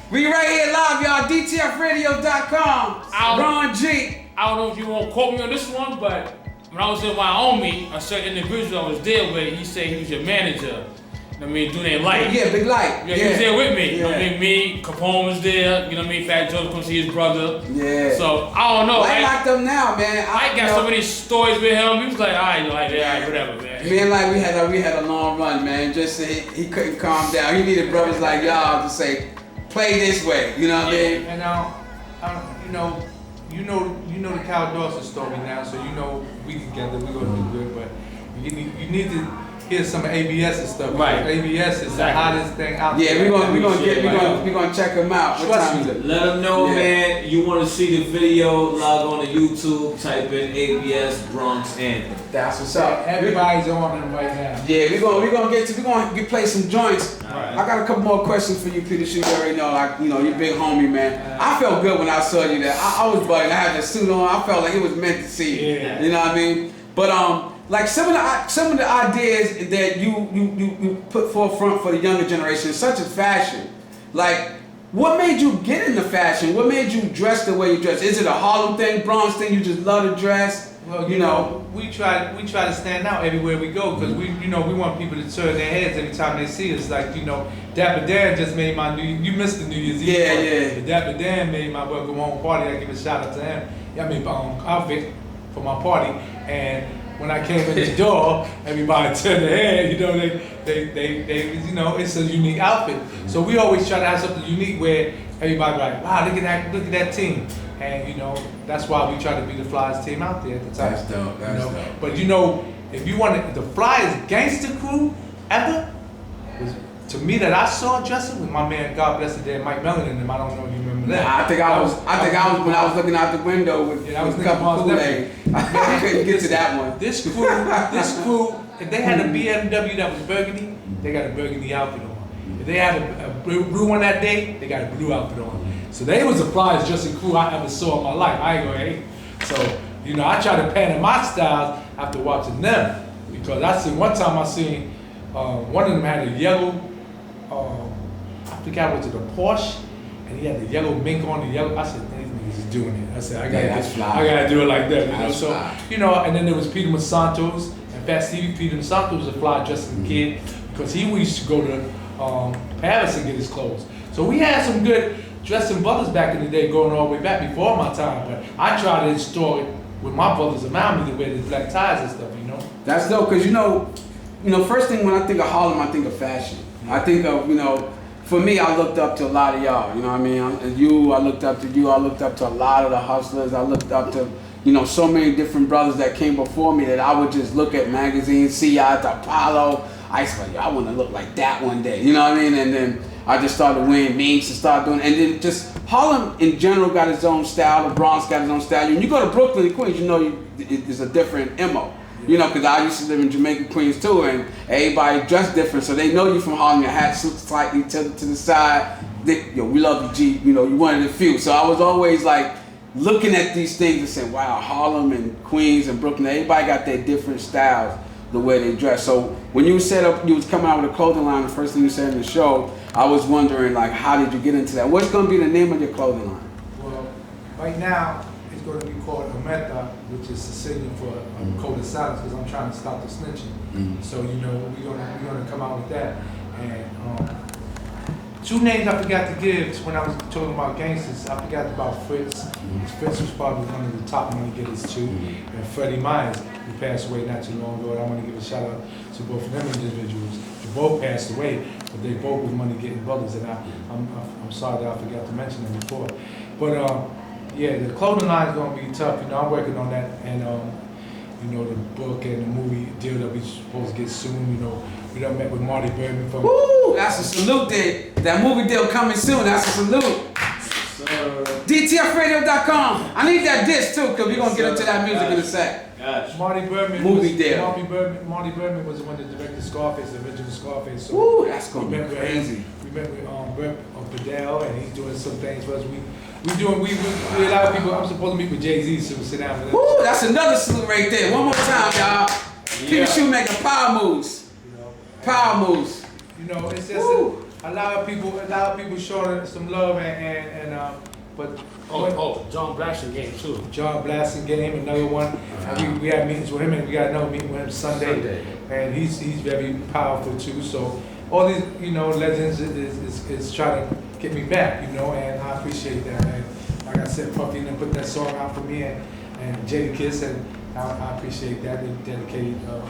We right here live, y'all. DTFradio.com. Ron G. I don't know if you won't quote me on this one, but when I was in Wyoming, a certain individual I was there with, he said he was your manager. You know what I mean? Doing that light. Yeah, Big Light. Yeah, he was there with me. You know what I mean? Me, Capone was there. You know what I mean? Fat Joe was going to see his brother. Yeah. So, I don't know. Light locked up now, man. I got so many stories with him. He was like, all right, whatever, man. Me and Light, we had a long run, man. Just he couldn't calm down. He needed brothers like y'all to say, play this way. You know what I mean? And you know the Cal Dawson story now, so you know we together we gonna do good. But you need to hear some of ABS's stuff. Right. ABS is the hottest thing out Yeah, there. we gonna check him out. What time is it? Let them know, man. You want to see the video? Log on to YouTube. Type in ABS Bronx Anthem. That's what's up. Everybody's on them right now. Yeah, we're gonna play some joints. Right. I got a couple more questions for you, Peter Shoe. You already know, like, you know, you're big homie, man. I felt good when I saw you there. I was bugging. I had the suit on. I felt like it was meant to see. Yeah. You know what I mean? But like some of the ideas that you put forefront for the younger generation, such as fashion. Like, what made you get into fashion? What made you dress the way you dress? Is it a Harlem thing, Bronx thing? You just love to dress? Well, you know, we try to stand out everywhere we go because we want people to turn their heads every time they see us. Like, you know, Dapper Dan just made my you missed the New Year's Eve. Yeah, party. yeah. But Dapper Dan made my welcome home party. I give a shout out to him. I made my own outfit for my party, and when I came in the door, everybody turned their head. You know, they you know, it's a unique outfit. So we always try to have something unique where everybody like, wow, look at that team. And you know, that's why we try to be the flyest team out there at the time. That's dope. That's dope. But you know, if you want the flyest gangster crew ever, was to me that I saw dressing with my man, God bless the dead, Mike Mellon and them. I don't know if you remember that. Nah, I think I was when I was looking out the window with I was a couple Kool-Aid. I couldn't get to that one. This crew, if they had a BMW that was burgundy, they got a burgundy outfit on. If they had a blue one that day, they got a blue outfit on. So they was the flyest dressing crew I ever saw in my life. I ain't gonna hate. So, you know, I try to pattern my styles after watching them. Because one time I seen one of them had a yellow, I forgot was it a Porsche, and he had the yellow mink on the yellow. I said, these niggas is doing it. I said, I gotta do it like that, you know. That's So, fly. you know, and then there was Peter Monsanto's, and Fat Stevie Peter Monsanto was a fly dressing kid because he used to go to Paris and get his clothes. So we had some good dressing brothers back in the day, going all the way back before my time. But I try to install it with my brothers around me to wear the black ties and stuff, you know. That's dope, cause you know, first thing when I think of Harlem, I think of fashion. I think of, you know, for me, I looked up to a lot of y'all. You know what I mean? I looked up to you. I looked up to a lot of the hustlers. I looked up to, you know, so many different brothers that came before me that I would just look at magazines, see y'all at the Apollo. I used to be like, I want to look like that one day. You know what I mean? And then I just started wearing memes and started doing, and then just Harlem in general got its own style. The Bronx got its own style. When you go to Brooklyn and Queens, you know it's a different MO. You know, because I used to live in Jamaica, Queens too, and everybody dressed different, so they know you from Harlem. Your hat slightly to the side. Yo, we love you, G. You know, you one of the few. So I was always like looking at these things and saying, wow, Harlem and Queens and Brooklyn, everybody got their different styles, the way they dress. So when you said you was coming out with a clothing line, the first thing you said in the show, I was wondering, like, how did you get into that? What's going to be the name of your clothing line? Well, right now, it's going to be called Ometa, which is Sicilian for code of silence, because I'm trying to stop the snitching. So, you know, we're gonna come out with that. And two names I forgot to give when I was talking about gangsters. I forgot about Fritz. Fritz was probably one of the top money getters too. And Freddie Myers, who passed away not too long ago. And I want to give a shout out to both of them individuals. They both passed away, but they both were money getting brothers. And I'm sorry that I forgot to mention them before. But yeah, the clothing line is gonna be tough. You know, I'm working on that, and you know, the book and the movie deal that we're supposed to get soon. You know, we done met with Marty Bergman from. Woo! That's a salute there. That movie deal coming soon. That's a salute. DTFradio.com. I need that disc too, because we're going to get into that music in a sec. Gotcha. Marty Bergman Movie deal. Marty Bergman was the one that directed Scarface, the original Scarface. So Woo, that's going we to met be with crazy. him. We met with Bert Fidel, and he's doing some things for us. We a lot of people. I'm supposed to meet with Jay-Z, so we sit down with him. Woo, that's another salute right there. One more time, y'all. Peter SHUE making power moves. You know, Power moves. You know, it's just a lot of people showing some love but John Blasting game too. John Blasting game, another one. And we had meetings with him, and we got another meeting with him Sunday. And he's very powerful too. So all these, you know, legends is trying to get me back, you know, and I appreciate that. And like I said, Puffy and them put that song out for me, and Jada Kiss, and I appreciate that. They dedicated a little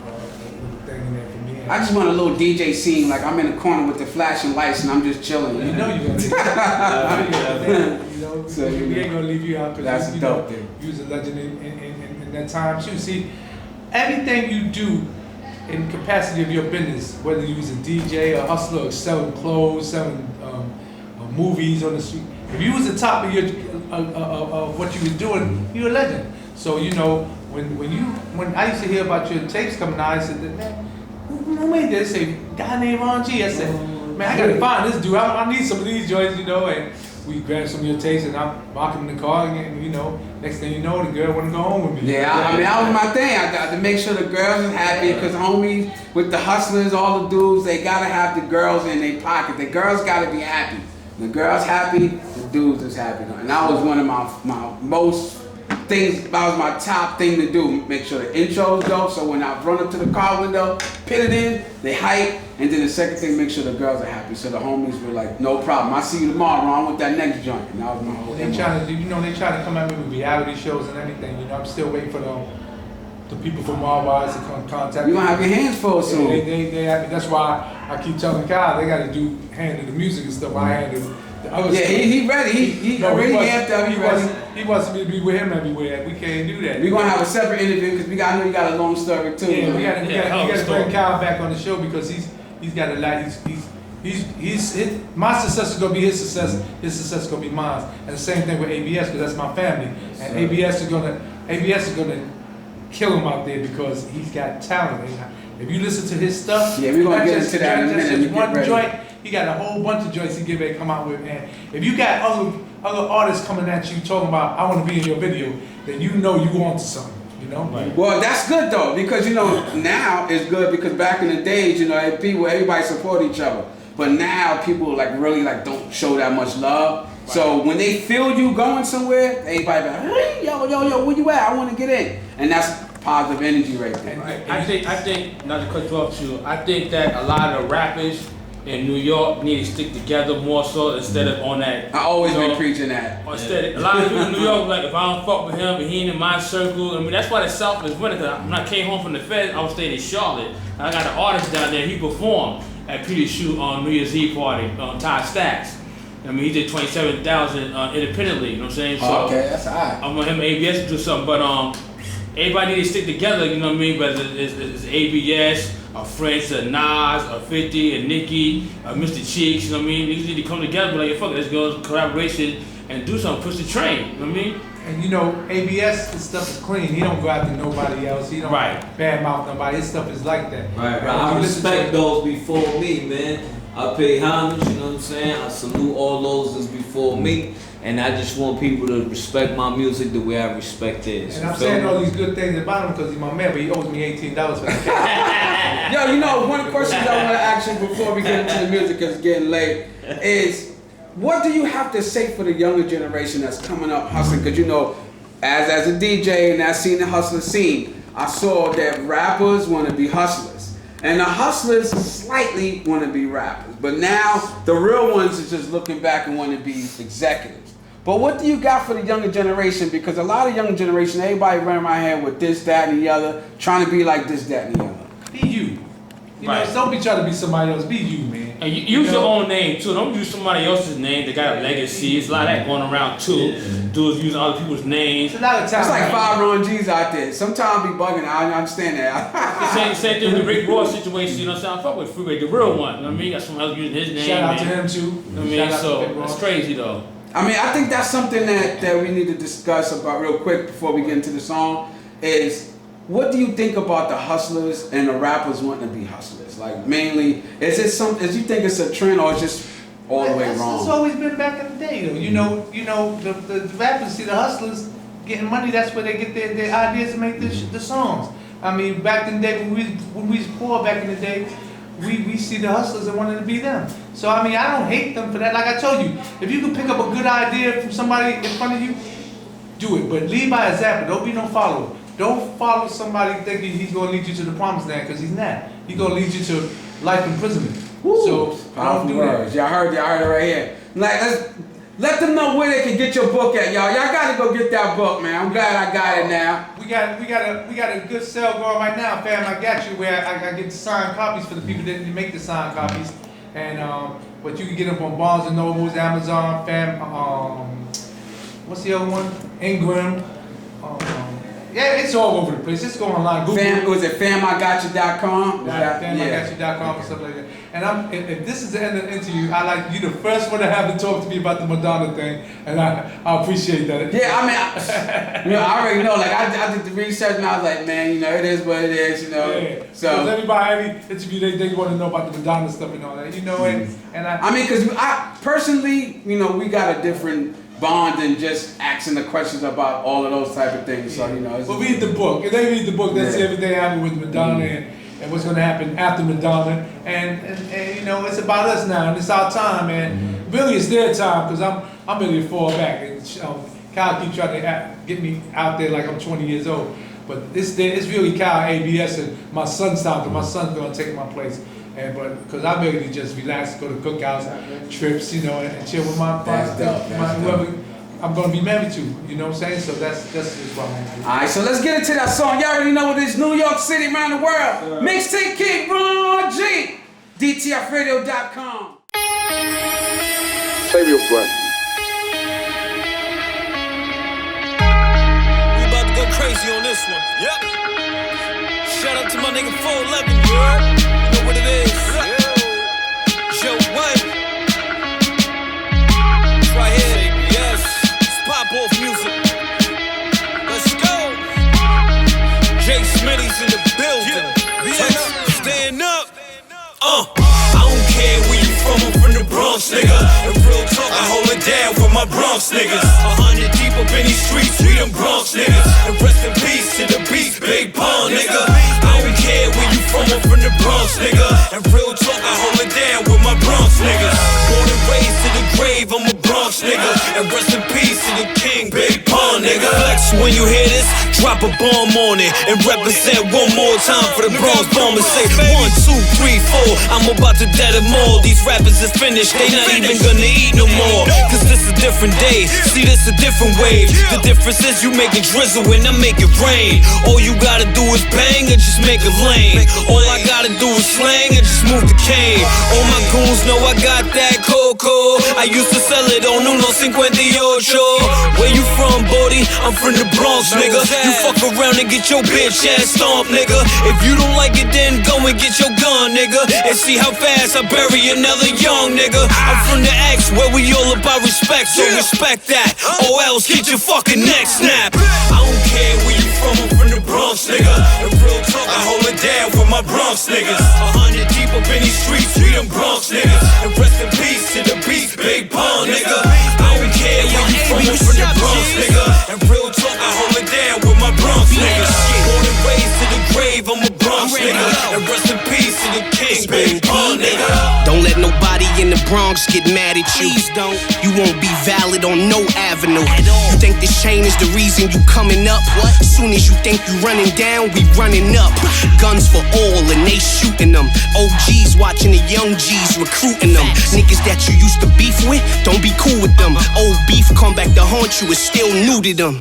thing in there for me. And I just want a little DJ scene, like I'm in the corner with the flashing lights and I'm just chilling. you know you're gonna leave. You know, So, we ain't gonna leave you out that's because a you dope know thing. you was a legend in that time too. See, everything you do in capacity of your business, whether you was a DJ, a hustler, or selling clothes, selling movies on the street, if you was the top of your of what you was doing, you're a legend. So you know when I used to hear about your tapes coming out, I said, man, who made this? They say, guy named Ron G. I said, man, I gotta find this dude. I need some of these joints, you know. And we grabbed some of your tapes, and I'm walking in the car, and you know, next thing you know, the girl wanna go home with me. Yeah, I mean, that was my thing. I got to make sure the girls is happy because homies with the hustlers, all the dudes, they gotta have the girls in their pocket. The girls gotta be happy. The girls happy, the dudes is happy. And that was one of my most things, that was my top thing to do. Make sure the intro's dope, so when I run up to the car window, put it in, they hype, and then the second thing, make sure the girls are happy. So the homies were like, no problem. I see you tomorrow, Ron, with that next joint. And that was my whole They MO. trying to do, they try to come at me with reality shows and everything. I'm still waiting for the people from Marwise to come contact me. You gonna have your hands full soon. That's why I keep telling Kyle they got to handle the music and stuff. I handle the other stuff. He ready. He already amped up. He ready. He wants me to be with him everywhere. We can't do that. We're gonna have a separate interview because I know you got a long story too. Yeah, we got to bring Kyle back on the show because he's got a lot. My success is gonna be his success. His success is gonna be mine. And the same thing with ABS because that's my family. And ABS is gonna kill him out there because he's got talent. If you listen to his stuff, yeah, we're gonna get into that in a minute. Just one joint. He got a whole bunch of joints he get ready to come out with. And if you got other artists coming at you talking about I want to be in your video, then you know you on to something. Right. Well, that's good though because now it's good because back in the days everybody support each other, but now people really don't show that much love. Right. So when they feel you going somewhere, everybody like, hey, yo, where you at? I want to get in, and that's positive energy right there. Right. I think not to cut you off, too. I think that a lot of rappers in New York need to stick together more so instead of on that. I always been preaching that. Instead, a lot of people in New York like if I don't fuck with him and he ain't in my circle. I mean that's why the South is winning. Cause when I came home from the Fed, I was staying in Charlotte. And I got an artist down there. He performed at Peter's SHUE on New Year's Eve party on Ty Stacks. I mean he did 27,000 independently. You know what I'm saying? So okay, that's alright. I want him and ABS to do something, but everybody need to stick together. You know what I mean? Whether it's ABS. A French, a Nas, a 50, a Nicki, a Mr. Cheeks, you know what I mean? These need to come together and be like, fuck it, let's go collaboration and do something, push the train, you know what I mean? And ABS, his stuff is clean. He don't go after nobody else. He don't badmouth nobody. His stuff is like that. Right. I respect those before me, man. I pay homage, you know what I'm saying? I salute all those that's before me. And I just want people to respect my music the way I respect theirs. And I'm saying all these good things about him because he's my man, but he owes me $18 for that. Yo, one of the questions I want to ask you before we get into the music because it's getting late is, what do you have to say for the younger generation that's coming up hustling? Because as a DJ and I seen the hustler scene, I saw that rappers want to be hustlers. And the hustlers slightly want to be rappers. But now the real ones are just looking back and want to be executives. But what do you got for the younger generation? Because a lot of younger generation, everybody running around here with this, that, and the other, trying to be like this, that, and the other. Be you. Don't be trying to be somebody else. Be you, man. And use your own name too. Don't use somebody else's name that got a legacy. It's a lot of that going around too. Dudes using other people's names. It's a lot of time. It's like 5 Ron G's out there. Sometimes I be bugging. I understand that. Same thing with the Rick Ross situation. You know what I'm saying? I fuck with Freeway, the real one. You know what I mean? Got someone else using his name. Shout out to him too. You know what I mean? So it's crazy though. I mean, I think that's something that we need to discuss about real quick before we get into the song is, what do you think about the hustlers and the rappers wanting to be hustlers? Like, mainly, is you think it's a trend or it's just all the way wrong? It's always been back in the day, though. The rappers, see the hustlers getting money, that's where they get their ideas to make the songs. I mean, back in the day, when we was poor back in the day, we see the hustlers and wanted to be them. So, I mean, I don't hate them for that. Like I told you, if you can pick up a good idea from somebody in front of you, do it. But lead by example. Don't be no follower. Don't follow somebody thinking he's going to lead you to the promised land, because he's not. He's going to lead you to life imprisonment. Woo. So, don't do that. Y'all heard it right here. Like, let them know where they can get your book at, y'all. Y'all got to go get that book, man. I'm glad I got it now. We got a good sale going right now, fam. I got you where I get the signed copies for the people that make the signed copies, and but you can get them from Barnes and Nobles, Amazon, fam. What's the other one? Ingram. Yeah, it's all over the place. Just go online. Google. Was it famigotcha.com? Famigotcha.com and stuff like that. And if this is the end of the interview, I like you the first one to have to talk to me about the Madonna thing, and I appreciate that. Yeah, I mean, I already know. Like I did the research, and I was like, man, it is what it is, Yeah. So every interview they want to know about the Madonna stuff and all that, and I mean, because I personally, we got a different bond than just asking the questions about all of those type of things. So but read the book. If they read the book, that's everything happened with Madonna and what's going to happen after Madonna. And it's about us now, and it's our time, man. Really, it's their time, because I'm ready to fall back. And Kyle keep trying to get me out there like I'm 20 years old. But it's really Kyle, ABS, and my son's out there. My son's gonna take my place. Because I'm ready to just relax, go to cookouts, trips, you know, and chill with my whoever I'm gonna be married to. You know what I'm saying? So that's just what I'm gonna do. All right, so let's get into that song. Y'all already know what it is. New York City, around the world. Mixtape King, Ron G. DTFradio.com. Save your breath. We about to go crazy on this one. Yep. Shout out to my nigga 411, you heard? You know what it is. Joe White. It's right here. Yes. It's pop off music. Let's go. Jay Smitty's in the building. Stand up. I don't care where you from, I'm from the Bronx, nigga. And real talk, I hold it down with my Bronx niggas. 100 deep up in these streets, we them Bronx niggas. And rest in peace to the beast, Big Pun, nigga. I don't care where you from, I'm from the Bronx, nigga. And real talk, I hold it down with my Bronx niggas. Born and raised to the grave, I'm a Bronx nigga. And rest in peace to the king, Big Pun, nigga. Flex when you hear this, drop a bomb on it. And represent one more time for the Bronx bombers. Say 1, 2, 3, 4. I'm about to dead them all. These rappers is finished, they not even gonna eat no more. Cause this a different day, see this a different wave. The difference is you make it drizzle and I make it rain. All you gotta do is bang and just make a lane. All I gotta do is slang and just move the cane. All my goons know I got that cocoa. I used to sell it on Uno 58. Where you from, Bodie? I'm from the Bronx, nigga. You fuck around and get your bitch ass stomped, nigga. If you don't like it, then go and get your gun, nigga. And see how fast I bury another young nigga. I'm from the X where we all about respect, so respect that. Or else get your fucking neck snapped. I don't care where you from, I'm from the Bronx, nigga. And real talk, I hold it down for my Bronx niggas. 100 deep up in these streets, we them Bronx niggas. And rest in peace to the beast, Big Pun, nigga. I don't care where you from, I'm from the Bronx, nigga. And real talk, I hold it down with my Bronx niggas. Born and raised to the grave, I'm a Bronx nigga. And rest in peace to the king, Big Pun, nigga. Don't let nobody in the Bronx get mad at you. Don't. You won't be valid on no avenue. You think this chain is the reason you coming up? What? Soon as you think you running down, we running up. Guns for all and they shooting them. OGs watching the young G's recruiting them. Niggas that you used to beef with, don't be cool with them. Old beef come back to haunt you, it's still new to them.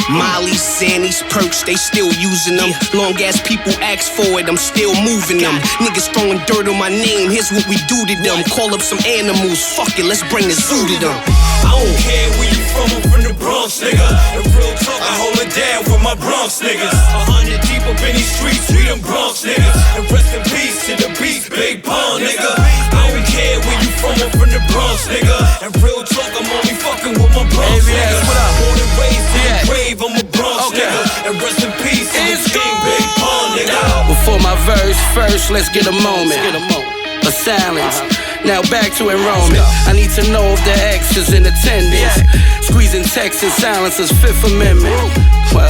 Molly's, Xannies, perks, they still using them. Long as people ask for it, I'm still moving them. Niggas throwing dirt on my name, here's what we do to them. Call up some animals, fuck it, let's bring the zoo to them. I don't care where you from, I'm from the Bronx, nigga. And real talk, I hold it down for my Bronx niggas. 100 deep up in these streets, we them Bronx niggas. And rest in peace to the beast, Big Pun, nigga. I don't care where you from, I'm from the Bronx, nigga. And real talk, I'm only fucking with my Bronx niggas. Born and raised to the grave, I'm a Bronx nigga. And rest in peace to the king, Big Pun, nigga. Before my verse, first let's get a moment of silence. Now back to enrollment. I need to know if the X is in attendance. Squeezing text and silence is Fifth Amendment. Well,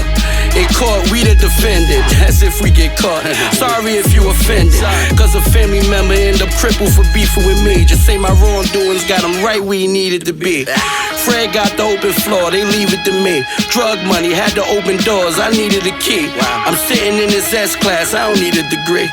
in court we the defendant, as if we get caught. Sorry if you offended, cause a family member end up crippled for beefing with me. Just say my wrongdoings got him right where he needed to be. Fred got the open floor, they leave it to me. Drug money, had to open doors, I needed a key. I'm sitting in this S-class, I don't need a degree.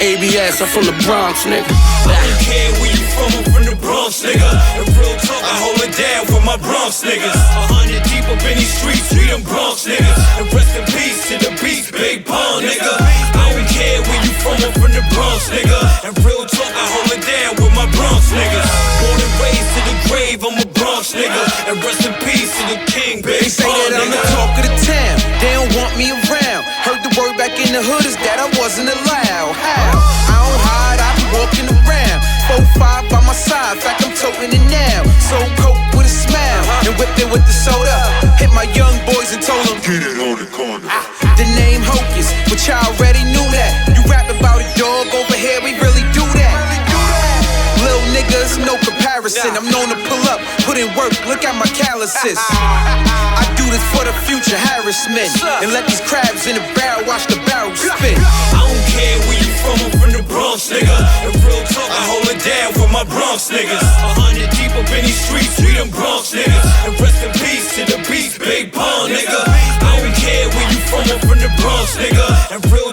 ABS, I'm from the Bronx, nigga. I don't care where you from, I'm from the Bronx, nigga. And real talk, I hold it down for my Bronx niggas. 100 deep up in these streets, we them Bronx niggas. And rest in peace to the beast, Big Pun, nigga. I don't care where you from, I'm from the Bronx, nigga. And real talk, I hold it down with my Bronx niggas. Born and raised to the grave, I'm a Bronx nigga. And rest in peace to the king, Big Pun, nigga. They say that I'm the talk of the town, they don't want me around. Heard the word back in the hood is that I wasn't allowed. How? I don't hide, I be walking around. 4-5 by my side, in fact I'm toting it now. So coke with a smile, and whipped it with the soda. Hit my young boys and told them, Get it on the corner. the name Hocus, but y'all already knew that. You rap about a dog over here, we really do that. Little niggas, no comparison. I'm known to pull up, put in work, look at my calluses. I do this for the future harassment, and let these crabs in the barrel watch the barrel spin. I don't care where you from, I'm from the Bronx, nigga. And real talk, I hold it down for my Bronx niggas. 100 deep up in these streets, we them Bronx niggas. And rest in peace to the beast, Big Pun, nigga. I don't care where you from, I'm from the Bronx, nigga. And real